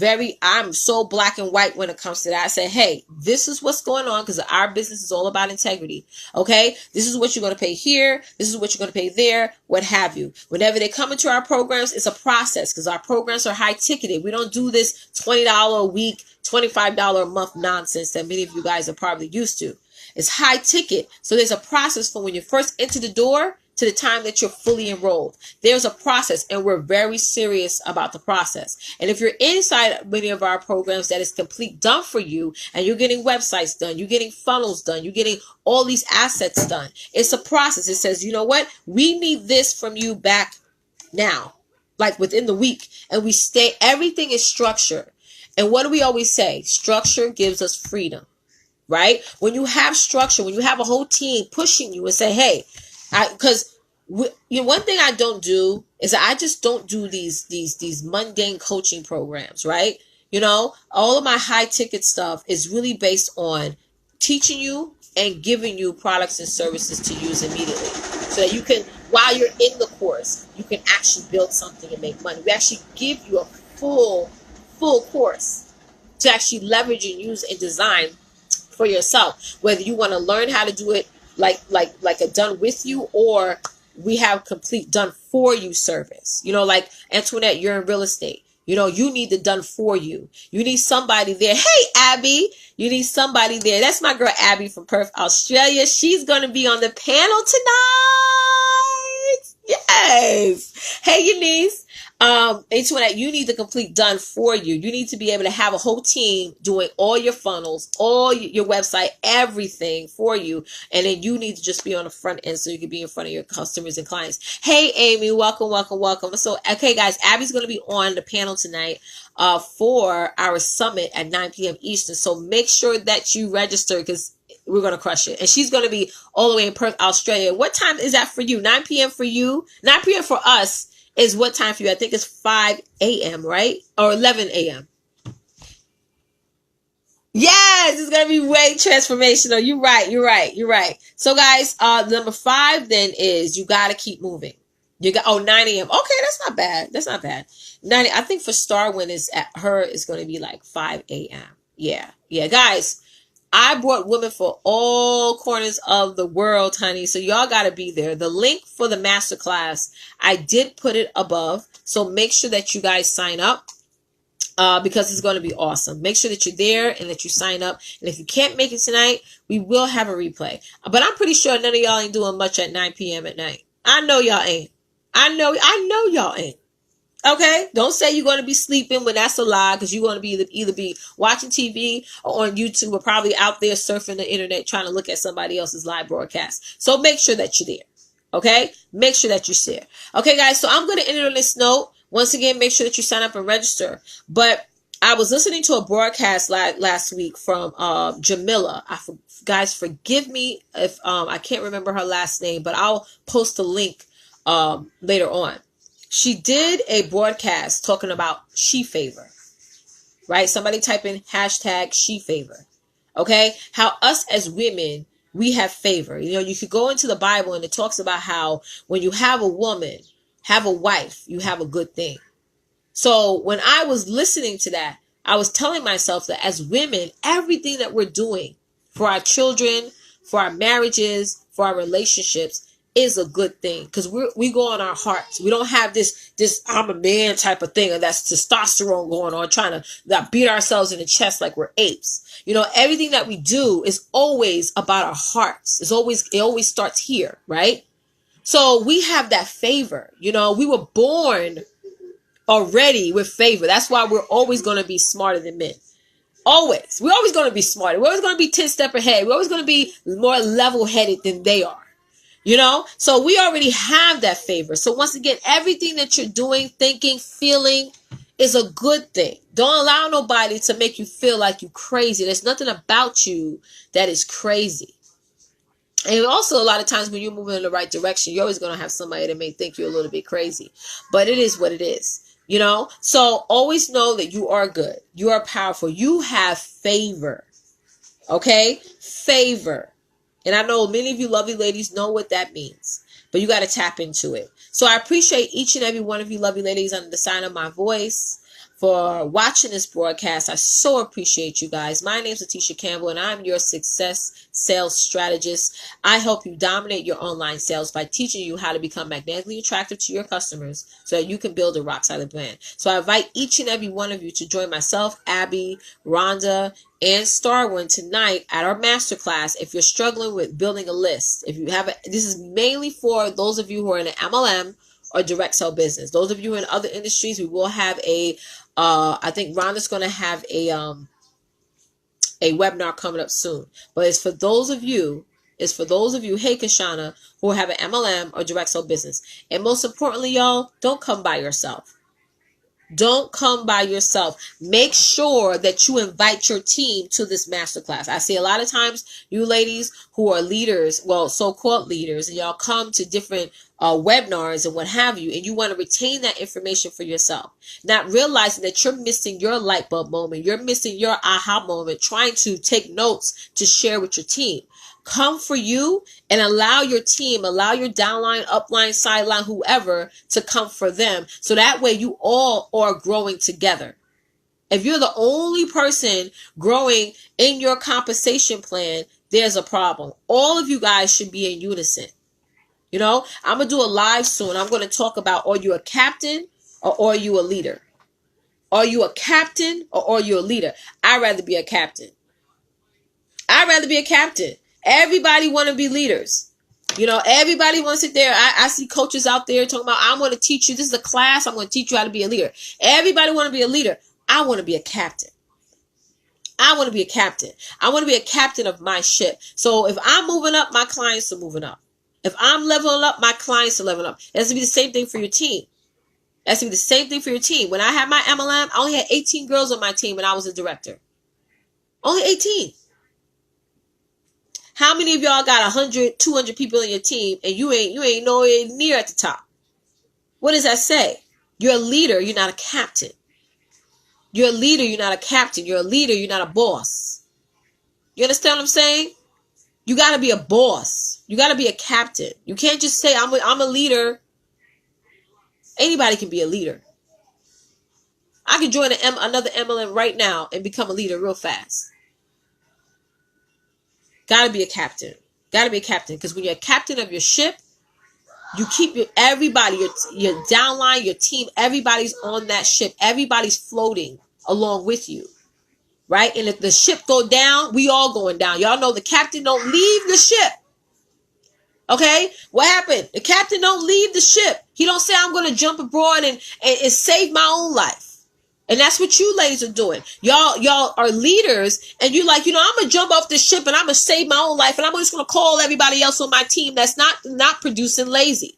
so black and white when it comes to that. I say, hey, this is what's going on, because our business is all about integrity. Okay. This is what you're going to pay here. This is what you're going to pay there, what have you. Whenever they come into our programs, it's a process, because our programs are high ticketed. We don't do this $20 a week, $25 a month nonsense that many of you guys are probably used to. It's high ticket. So there's a process from when you first enter the door to the time that you're fully enrolled. There's a process, and we're very serious about the process. And if you're inside many of our programs that is complete done for you, and you're getting websites done, you're getting funnels done, you're getting all these assets done, it's a process. It says, you know what? We need this from you back now, like within the week. And everything is structured. And what do we always say? Structure gives us freedom. right? When you have structure, when you have a whole team pushing you and say, hey, because one thing I don't do is I just don't do these mundane coaching programs, right? All of my high ticket stuff is really based on teaching you and giving you products and services to use immediately, so that you can, while you're in the course, you can actually build something and make money. We actually give you a full course to actually leverage and use and design for yourself, whether you want to learn how to do it like a done with you, or we have complete done for you service. Like Antoinette, you're in real estate. You need the done for you. You need somebody there. Hey, Abby, you need somebody there. That's my girl, Abby from Perth, Australia. She's going to be on the panel tonight. Yes. Hey, Eunice. Antoinette, you need the complete done for you. You need to be able to have a whole team doing all your funnels, all your website, everything for you. And then you need to just be on the front end so you can be in front of your customers and clients. Hey, Amy, welcome. So, okay, guys, Abby's going to be on the panel tonight for our summit at 9 p.m. Eastern. So make sure that you register, because we're going to crush it. And she's going to be all the way in Perth, Australia. What time is that for you? 9 p.m. for you? 9 p.m. for us is what time for you? I think it's 5 a.m., right? Or 11 a.m. Yes, it's going to be way transformational. You're right. So guys, number 5 then is you got to keep moving. 9 a.m. Okay, that's not bad. 9, I think for Starwin is going to be like 5 a.m. Yeah, guys. I brought women for all corners of the world, honey. So y'all got to be there. The link for the masterclass, I did put it above. So make sure that you guys sign up because it's going to be awesome. Make sure that you're there and that you sign up. And if you can't make it tonight, we will have a replay. But I'm pretty sure none of y'all ain't doing much at 9 p.m. at night. I know y'all ain't. I know y'all ain't. Okay, don't say you're going to be sleeping when that's a lie, because you're going to be either be watching TV or on YouTube, or probably out there surfing the internet trying to look at somebody else's live broadcast. So make sure that you're there. Okay, make sure that you share. Okay, guys, so I'm going to end it on this note. Once again, make sure that you sign up and register. But I was listening to a broadcast last week from Jamila. Guys, forgive me if I can't remember her last name, but I'll post a link later on. She did a broadcast talking about she favor, right? Somebody type in hashtag she favor. Okay. How us as women, we have favor. You could go into the Bible and it talks about how when you have a woman, have a wife, you have a good thing. So when I was listening to that, I was telling myself that as women, everything that we're doing for our children, for our marriages, for our relationships, is a good thing, because we go on our hearts. We don't have this I'm a man type of thing, and that's testosterone going on, trying to beat ourselves in the chest like we're apes. Everything that we do is always about our hearts. It always starts here, right? So we have that favor. We were born already with favor. That's why we're always going to be smarter than men. Always. We're always going to be smarter. We're always going to be 10 steps ahead. We're always going to be more level-headed than they are. So we already have that favor. So once again, everything that you're doing, thinking, feeling is a good thing. Don't allow nobody to make you feel like you're crazy. There's nothing about you that is crazy. And also, a lot of times when you're moving in the right direction, you're always going to have somebody that may think you're a little bit crazy. But it is what it is. So always know that you are good. You are powerful. You have favor. Okay? Favor. And I know many of you lovely ladies know what that means, but you got to tap into it. So I appreciate each and every one of you lovely ladies under the sign of my voice for watching this broadcast. I so appreciate you guys. My name is Letitia Campbell, and I'm your success sales strategist. I help you dominate your online sales by teaching you how to become magnetically attractive to your customers so that you can build a rock-solid brand. So I invite each and every one of you to join myself, Abby, Rhonda, and Starwin tonight at our masterclass. If you're struggling with building a list, this is mainly for those of you who are in an MLM or direct sell business. Those of you in other industries, we will have I think Rhonda's going to have a webinar coming up soon. But it's for those of you, hey Kashana, who have an MLM or direct sell business. And most importantly, y'all, don't come by yourself. Don't come by yourself. Make sure that you invite your team to this masterclass. I see a lot of times you ladies who are leaders, well, so-called leaders, and y'all come to different webinars and what have you, and you want to retain that information for yourself, not realizing that you're missing your light bulb moment. You're missing your aha moment, trying to take notes to share with your team. Come for you and allow your team, allow your downline, upline, sideline, whoever to come for them. So that way you all are growing together. If you're the only person growing in your compensation plan, there's a problem. All of you guys should be in unison. You know, I'm going to do a live soon. I'm going to talk about, are you a captain or are you a leader? Are you a captain or are you a leader? I'd rather be a captain. I'd rather be a captain. Everybody want to be leaders. You know, everybody wants to sit there. I see coaches out there talking about, I'm going to teach you. This is a class. I'm going to teach you how to be a leader. Everybody want to be a leader. I want to be a captain. I want to be a captain. I want to be a captain of my ship. So if I'm moving up, my clients are moving up. If I'm leveling up, my clients are leveling up. It has to be the same thing for your team. It has to be the same thing for your team. When I had my MLM, I only had 18 girls on my team when I was a director. Only 18. How many of y'all got 100, 200 people in your team and you ain't nowhere near at the top? What does that say? You're a leader, you're not a captain. You're a leader, you're not a captain. You're a leader, you're not a boss. You understand what I'm saying? You got to be a boss. You got to be a captain. You can't just say, I'm a leader. Anybody can be a leader. I can join another MLM right now and become a leader real fast. Got to be a captain. Got to be a captain. Because when you're a captain of your ship, you keep everybody, your downline, your team, everybody's on that ship. Everybody's floating along with you. Right? And if the ship go down, we all going down. Y'all know the captain don't leave the ship. Okay? What happened? The captain don't leave the ship. He don't say, I'm going to jump aboard and save my own life. And that's what you ladies are doing. Y'all are leaders and you like, I'm going to jump off the ship and I'm going to save my own life. And I'm just going to call everybody else on my team that's not producing lazy.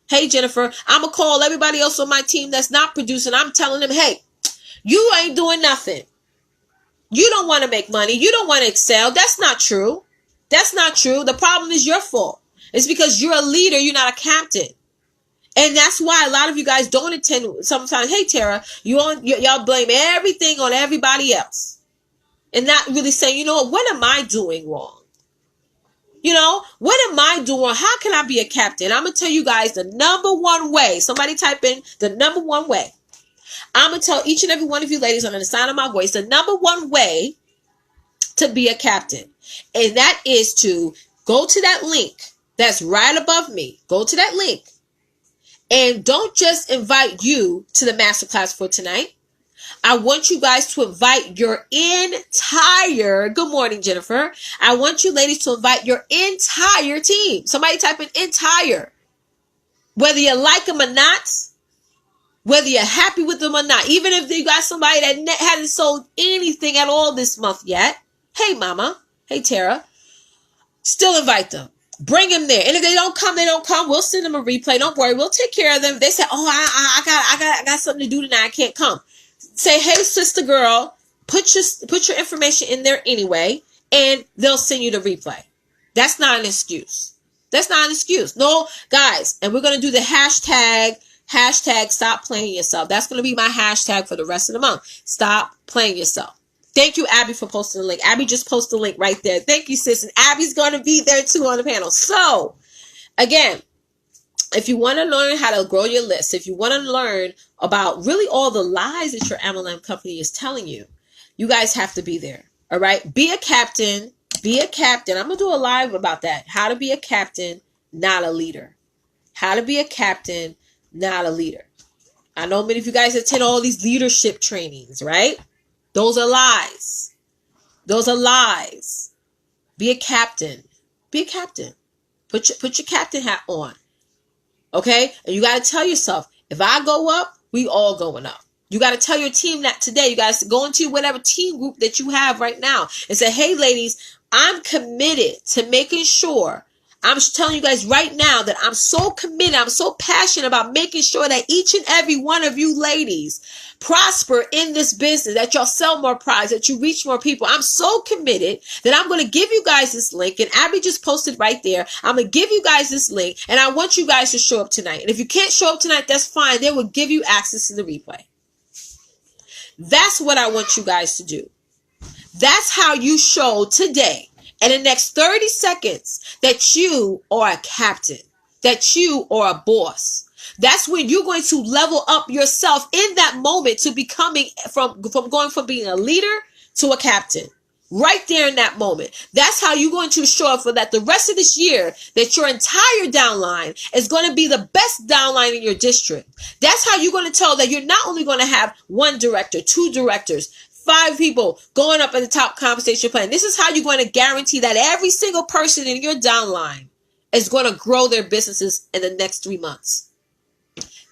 Hey, Jennifer, I'm going to call everybody else on my team that's not producing. I'm telling them, hey, you ain't doing nothing. You don't want to make money. You don't want to excel. That's not true. That's not true. The problem is your fault. It's because you're a leader. You're not a captain. And that's why a lot of you guys don't attend sometimes. Hey, Tara, y'all blame everything on everybody else and not really saying, what am I doing wrong? What am I doing? How can I be a captain? I'm going to tell you guys the number one way. Somebody type in the number one way. I'm going to tell each and every one of you ladies on the side of my voice, the number one way to be a captain. And that is to go to that link that's right above me. Go to that link. And don't just invite you to the masterclass for tonight. I want you guys to invite your entire, good morning, Jennifer. I want you ladies to invite your entire team. Somebody type in entire. Whether you like them or not, whether you're happy with them or not, even if you got somebody that hasn't sold anything at all this month yet. Hey, mama. Hey, Tara. Still invite them. Bring them there. And if they don't come, they don't come. We'll send them a replay. Don't worry. We'll take care of them. If they say, oh, I got something to do tonight. I can't come. Say, hey, sister girl, put your information in there anyway, and they'll send you the replay. That's not an excuse. That's not an excuse. No, guys, and we're going to do the hashtag stop playing yourself. That's going to be my hashtag for the rest of the month. Stop playing yourself. Thank you, Abby, for posting the link. Abby just posted the link right there. Thank you, sis. And Abby's going to be there too on the panel. So, again, if you want to learn how to grow your list, if you want to learn about really all the lies that your MLM company is telling you, you guys have to be there. All right? Be a captain. Be a captain. I'm going to do a live about that. How to be a captain, not a leader. How to be a captain, not a leader. I know many of you guys attend all these leadership trainings, right? Those are lies. Those are lies. Be a captain. Be a captain. Put your captain hat on. Okay? And you got to tell yourself, if I go up, we all going up. You got to tell your team that today. You guys go into whatever team group that you have right now and say, hey, ladies, I'm committed to making sure I'm telling you guys right now that I'm so committed, I'm so passionate about making sure that each and every one of you ladies prosper in this business, that y'all sell more products, that you reach more people. I'm so committed that I'm going to give you guys this link, and Abby just posted right there. I'm going to give you guys this link, and I want you guys to show up tonight. And if you can't show up tonight, that's fine. They will give you access to the replay. That's what I want you guys to do. That's how you show today, in the next 30 seconds, that you are a captain, that you are a boss. That's when you're going to level up yourself in that moment to becoming from going from being a leader to a captain. Right there in that moment. That's how you're going to show up for that the rest of this year, that your entire downline is going to be the best downline in your district. That's how you're going to tell that you're not only going to have one director, two directors, 5 people going up at the top compensation plan. This is how you're going to guarantee that every single person in your downline is going to grow their businesses in the next 3 months.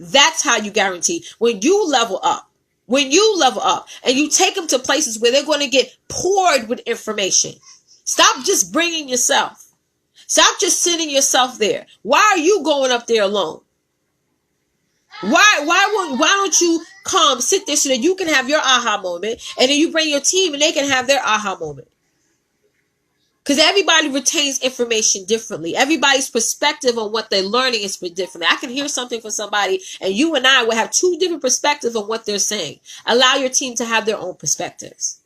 That's how you guarantee. When you level up and you take them to places where they're going to get poured with information. Stop just bringing yourself. Stop just sitting yourself there. Why are you going up there alone? Why don't you come sit there so that you can have your aha moment, and then you bring your team and they can have their aha moment? Because everybody retains information differently. Everybody's perspective on what they're learning is different. I can hear something from somebody, and you and I will have 2 different perspectives on what they're saying. Allow your team to have their own perspectives.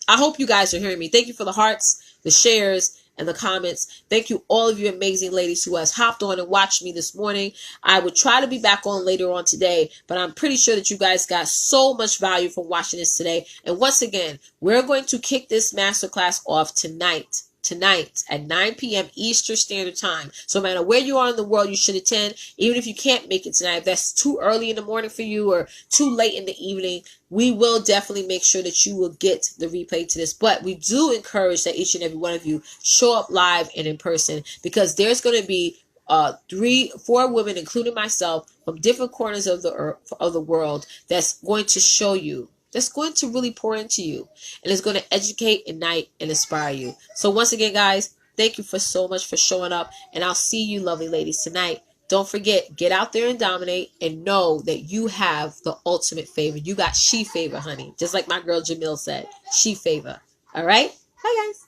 I hope you guys are hearing me. Thank you for the hearts, the shares, and the comments. Thank you, all of you amazing ladies who has hopped on and watched me this morning. I would try to be back on later on today, but I'm pretty sure that you guys got so much value from watching this today. And once again, we're going to kick this masterclass off tonight at 9 p.m. Eastern Standard Time. So no matter where you are in the world, you should attend. Even if you can't make it tonight, if that's too early in the morning for you or too late in the evening, we will definitely make sure that you will get the replay to this. But we do encourage that each and every one of you show up live and in person, because there's going to be 3-4 women, including myself, from different corners of the world that's going to show you, that's going to really pour into you, and it's going to educate, ignite, and inspire you. So once again, guys, thank you so much for showing up, and I'll see you lovely ladies tonight. Don't forget, get out there and dominate, and know that you have the ultimate favor. You got she favor, honey. Just like my girl Jamil said, she favor. All right? Bye, guys.